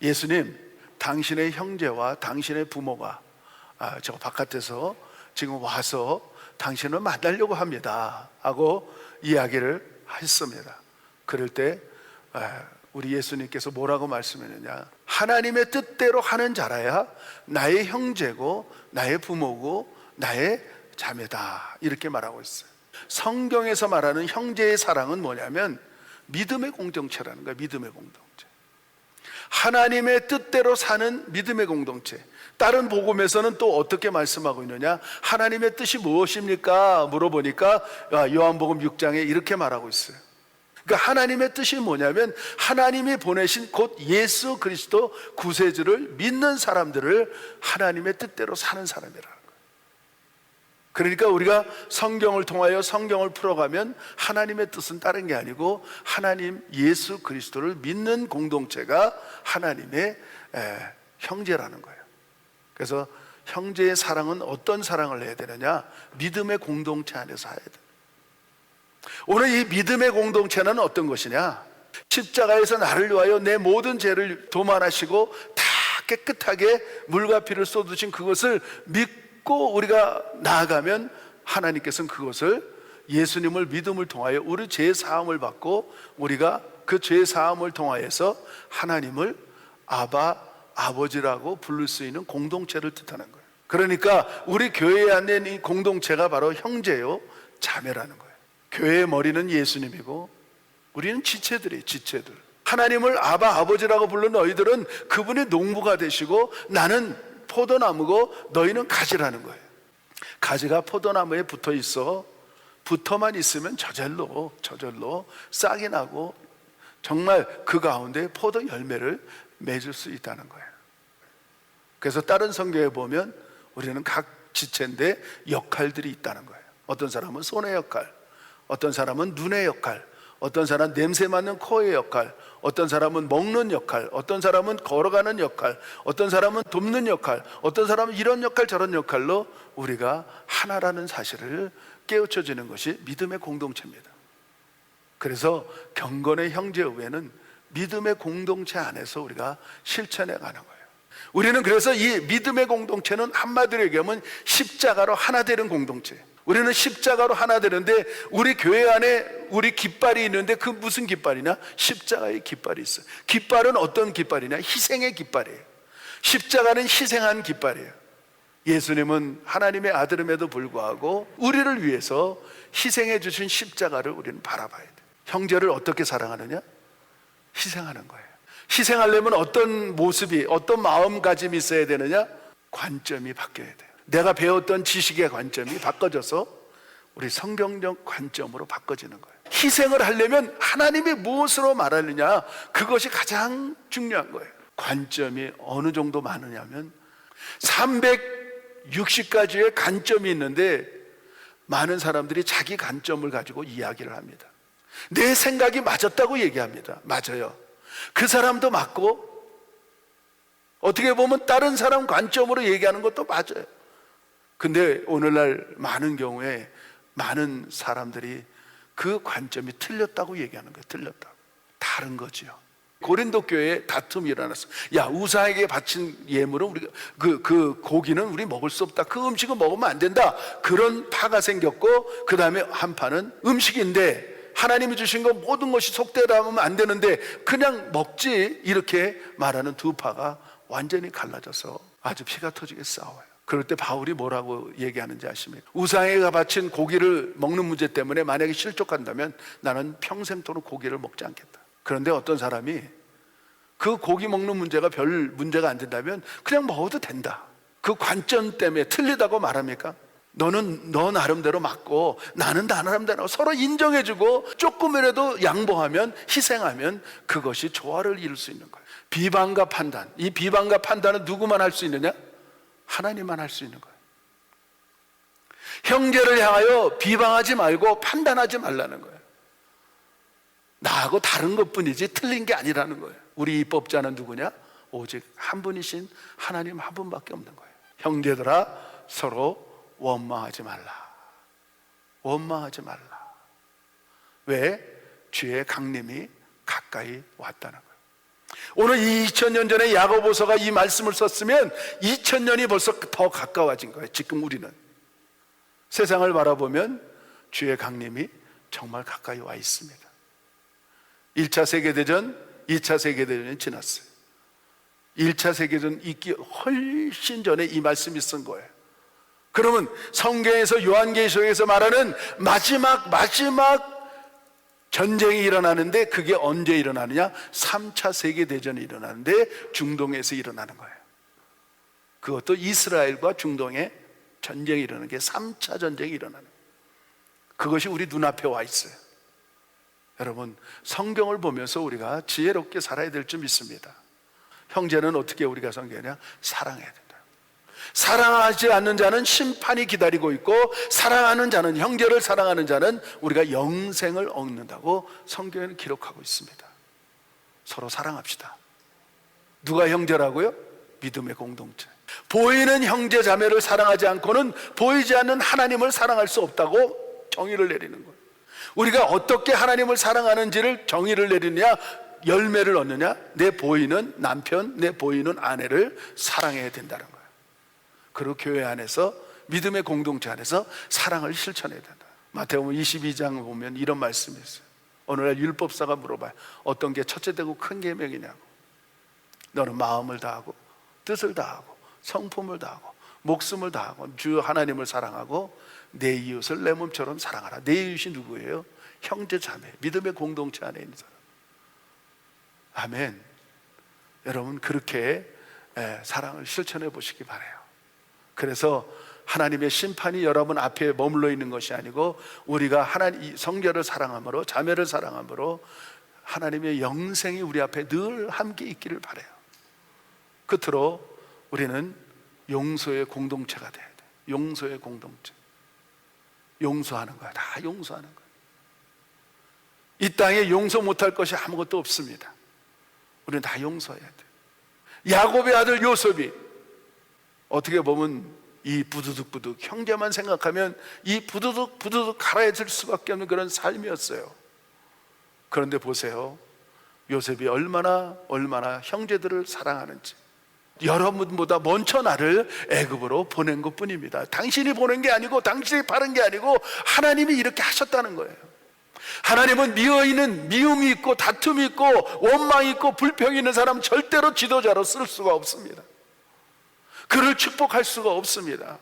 예수님, 당신의 형제와 당신의 부모가 저 바깥에서 지금 와서 당신을 만나려고 합니다 하고 이야기를 했습니다. 그럴 때 우리 예수님께서 뭐라고 말씀했느냐, 하나님의 뜻대로 하는 자라야 나의 형제고 나의 부모고 나의 자매다, 이렇게 말하고 있어요. 성경에서 말하는 형제의 사랑은 뭐냐면 믿음의 공동체라는 거예요. 믿음의 공동체, 하나님의 뜻대로 사는 믿음의 공동체. 다른 복음에서는 또 어떻게 말씀하고 있느냐, 하나님의 뜻이 무엇입니까? 물어보니까 요한복음 6장에 이렇게 말하고 있어요. 그러니까 하나님의 뜻이 뭐냐면 하나님이 보내신 곧 예수 그리스도 구세주를 믿는 사람들을 하나님의 뜻대로 사는 사람이라는 거예요. 그러니까 우리가 성경을 통하여 성경을 풀어가면 하나님의 뜻은 다른 게 아니고 하나님 예수 그리스도를 믿는 공동체가 하나님의 형제라는 거예요. 그래서 형제의 사랑은 어떤 사랑을 해야 되느냐, 믿음의 공동체 안에서 해야 돼요. 오늘 이 믿음의 공동체는 어떤 것이냐, 십자가에서 나를 위하여 내 모든 죄를 도말하시고 다 깨끗하게 물과 피를 쏟으신 그것을 믿고 우리가 나아가면 하나님께서는 그것을, 예수님을 믿음을 통하여 우리 죄 사함을 받고 우리가 그 죄 사함을 통하여서 하나님을 아버지라고 부를 수 있는 공동체를 뜻하는 거예요. 그러니까 우리 교회 안에 있는 이 공동체가 바로 형제요 자매라는 거예요. 교회의 머리는 예수님이고 우리는 지체들이에요. 지체들. 하나님을 아버지라고 부르는 너희들은 그분의 농부가 되시고 나는 포도나무고 너희는 가지라는 거예요. 가지가 포도나무에 붙어 있어. 붙어만 있으면 저절로 싹이 나고 정말 그 가운데 포도 열매를 맺을 수 있다는 거예요. 그래서 다른 성경에 보면 우리는 각 지체인데 역할들이 있다는 거예요. 어떤 사람은 손의 역할, 어떤 사람은 눈의 역할, 어떤 사람은 냄새 맡는 코의 역할, 어떤 사람은 먹는 역할, 어떤 사람은 걸어가는 역할, 어떤 사람은 돕는 역할, 어떤 사람은 이런 역할 저런 역할로 우리가 하나라는 사실을 깨우쳐 주는 것이 믿음의 공동체입니다. 그래서 경건의 형제의회는 믿음의 공동체 안에서 우리가 실천해 가는 거예요. 우리는 그래서 이 믿음의 공동체는 한마디로 얘기하면 십자가로 하나 되는 공동체. 우리는 십자가로 하나 되는데 우리 교회 안에 우리 깃발이 있는데 그 무슨 깃발이냐? 십자가의 깃발이 있어요. 깃발은 어떤 깃발이냐? 희생의 깃발이에요. 십자가는 희생한 깃발이에요. 예수님은 하나님의 아들임에도 불구하고 우리를 위해서 희생해 주신 십자가를 우리는 바라봐야 돼요. 형제를 어떻게 사랑하느냐? 희생하는 거예요. 희생하려면 어떤 모습이, 어떤 마음가짐이 있어야 되느냐? 관점이 바뀌어야 돼요. 내가 배웠던 지식의 관점이 바꿔져서 우리 성경적 관점으로 바꿔지는 거예요. 희생을 하려면 하나님이 무엇으로 말하느냐, 그것이 가장 중요한 거예요. 관점이 어느 정도 많으냐면 360가지의 관점이 있는데 많은 사람들이 자기 관점을 가지고 이야기를 합니다. 내 생각이 맞았다고 얘기합니다. 맞아요. 그 사람도 맞고 어떻게 보면 다른 사람 관점으로 얘기하는 것도 맞아요. 근데 오늘날 많은 경우에 많은 사람들이 그 관점이 틀렸다고 얘기하는 거예요. 틀렸다고. 다른 거지요. 고린도 교회에 다툼이 일어났어. 야, 우상에게 바친 예물은 우리가 그 고기는 우리 먹을 수 없다. 그 음식은 먹으면 안 된다. 그런 파가 생겼고, 그 다음에 한 파는 음식인데 하나님이 주신 거 모든 것이 속되라면 안 되는데 그냥 먹지, 이렇게 말하는 두 파가 완전히 갈라져서 아주 피가 터지게 싸워요. 그럴 때 바울이 뭐라고 얘기하는지 아십니까? 우상에게 바친 고기를 먹는 문제 때문에 만약에 실족한다면 나는 평생토록 고기를 먹지 않겠다. 그런데 어떤 사람이 그 고기 먹는 문제가 별 문제가 안 된다면 그냥 먹어도 된다. 그 관점 때문에 틀리다고 말합니까? 너는 너 나름대로 맞고 나는 나 나름대로 서로 인정해주고 조금이라도 양보하면, 희생하면 그것이 조화를 이룰 수 있는 거예요. 비방과 판단, 이 비방과 판단은 누구만 할 수 있느냐? 하나님만 할 수 있는 거예요. 형제를 향하여 비방하지 말고 판단하지 말라는 거예요. 나하고 다른 것뿐이지 틀린 게 아니라는 거예요. 우리 입법자는 누구냐? 오직 한 분이신 하나님 한 분밖에 없는 거예요. 형제들아, 서로 원망하지 말라. 원망하지 말라. 왜? 주의 강림이 가까이 왔다는 거예요. 오늘 2000년 전에 야고보서가 이 말씀을 썼으면 2000년이 벌써 더 가까워진 거예요. 지금 우리는 세상을 바라보면 주의 강림이 정말 가까이 와 있습니다. 1차 세계대전, 2차 세계대전이 지났어요. 1차 세계대전 있기 훨씬 전에 이 말씀이 쓴 거예요. 그러면 성경에서 요한계시록에서 말하는 마지막 전쟁이 일어나는데 그게 언제 일어나느냐? 3차 세계대전이 일어나는데 중동에서 일어나는 거예요. 그것도 이스라엘과 중동의 전쟁이 일어나는 게 3차 전쟁이 일어나는 거예요. 그것이 우리 눈앞에 와 있어요. 여러분, 성경을 보면서 우리가 지혜롭게 살아야 될 줄 믿습니다. 형제는 어떻게 우리가 섬기느냐? 사랑해야 된다. 사랑하지 않는 자는 심판이 기다리고 있고, 사랑하는 자는, 형제를 사랑하는 자는 우리가 영생을 얻는다고 성경에는 기록하고 있습니다. 서로 사랑합시다. 누가 형제라고요? 믿음의 공동체. 보이는 형제 자매를 사랑하지 않고는 보이지 않는 하나님을 사랑할 수 없다고 정의를 내리는 거예요. 우리가 어떻게 하나님을 사랑하는지를 정의를 내리느냐, 열매를 얻느냐? 내 보이는 남편, 내 보이는 아내를 사랑해야 된다는 거예요. 그리고 교회 안에서, 믿음의 공동체 안에서 사랑을 실천해야 된다. 마태복음 22장 보면 이런 말씀이 있어요. 오늘날 율법사가 물어봐요. 어떤 게 첫째 되고 큰 계명이냐고. 너는 마음을 다하고 뜻을 다하고 성품을 다하고 목숨을 다하고 주 하나님을 사랑하고 내 이웃을 내 몸처럼 사랑하라. 내 이웃이 누구예요? 형제 자매, 믿음의 공동체 안에 있는 사람. 아멘. 여러분, 그렇게 사랑을 실천해 보시기 바라요. 그래서 하나님의 심판이 여러분 앞에 머물러 있는 것이 아니고, 우리가 하나님 성결을 사랑함으로, 자매를 사랑함으로 하나님의 영생이 우리 앞에 늘 함께 있기를 바라요. 끝으로 우리는 용서의 공동체가 돼야 돼요. 용서의 공동체. 용서하는 거야. 다 용서하는 거야. 이 땅에 용서 못할 것이 아무것도 없습니다. 우리는 다 용서해야 돼요. 야곱의 아들 요셉이 어떻게 보면 이 부두둑부둑 형제만 생각하면 이 부두둑 갈아질 수밖에 없는 그런 삶이었어요. 그런데 보세요, 요셉이 얼마나 형제들을 사랑하는지. 여러분보다 먼저 나를 애굽으로 보낸 것뿐입니다. 당신이 보낸 게 아니고, 당신이 바른 게 아니고, 하나님이 이렇게 하셨다는 거예요. 하나님은 미움이 있고 다툼이 있고 원망이 있고 불평이 있는 사람 절대로 지도자로 쓸 수가 없습니다. 그를 축복할 수가 없습니다.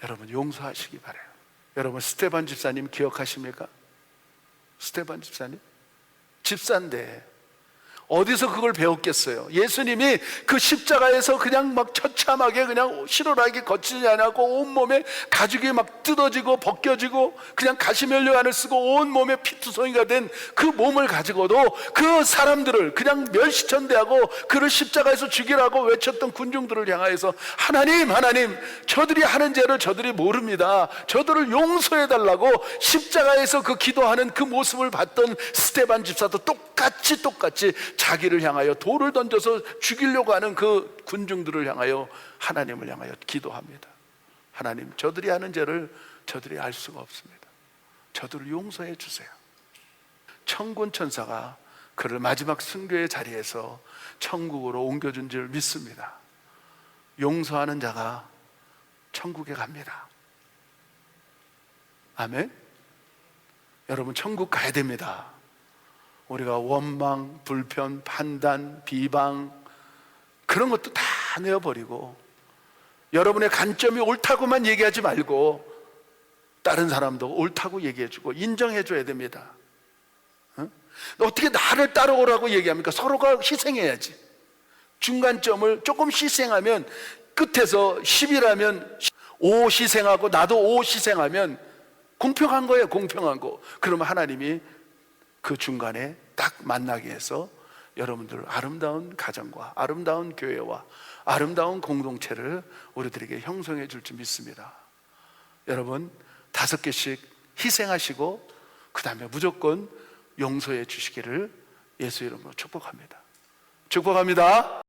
여러분, 용서하시기 바라요. 여러분, 스테반 집사님 기억하십니까? 스테반 집사님? 집사인데 어디서 그걸 배웠겠어요? 예수님이 그 십자가에서 그냥 막 처참하게 그냥 실오라기 거치지 않고 온몸에 가죽이 막 뜯어지고 벗겨지고 그냥 가시면류 안을 쓰고 온몸에 피투성이가 된 그 몸을 가지고도 그 사람들을 그냥 멸시천대하고 그를 십자가에서 죽이라고 외쳤던 군중들을 향하여서 하나님, 저들이 하는 죄를 저들이 모릅니다. 저들을 용서해달라고 십자가에서 그 기도하는 그 모습을 봤던 스테반 집사도 똑같이 자기를 향하여 돌을 던져서 죽이려고 하는 그 군중들을 향하여 하나님을 향하여 기도합니다. 하나님, 저들이 하는 죄를 저들이 알 수가 없습니다. 저들을 용서해 주세요. 천군 천사가 그를 마지막 순교의 자리에서 천국으로 옮겨준 줄 믿습니다. 용서하는 자가 천국에 갑니다. 아멘. 여러분, 천국 가야 됩니다. 우리가 원망, 불편, 판단, 비방 그런 것도 다 내어버리고, 여러분의 관점이 옳다고만 얘기하지 말고 다른 사람도 옳다고 얘기해주고 인정해줘야 됩니다. 어떻게 나를 따라오라고 얘기합니까? 서로가 희생해야지. 중간점을 조금 희생하면, 끝에서 10이라면 5 희생하고 나도 5 희생하면 공평한 거예요. 공평한 거. 그러면 하나님이 그 중간에 딱 만나게 해서 여러분들 아름다운 가정과 아름다운 교회와 아름다운 공동체를 우리들에게 형성해 줄 줄 믿습니다. 여러분, 5개씩 희생하시고 그 다음에 무조건 용서해 주시기를 예수 이름으로 축복합니다. 축복합니다.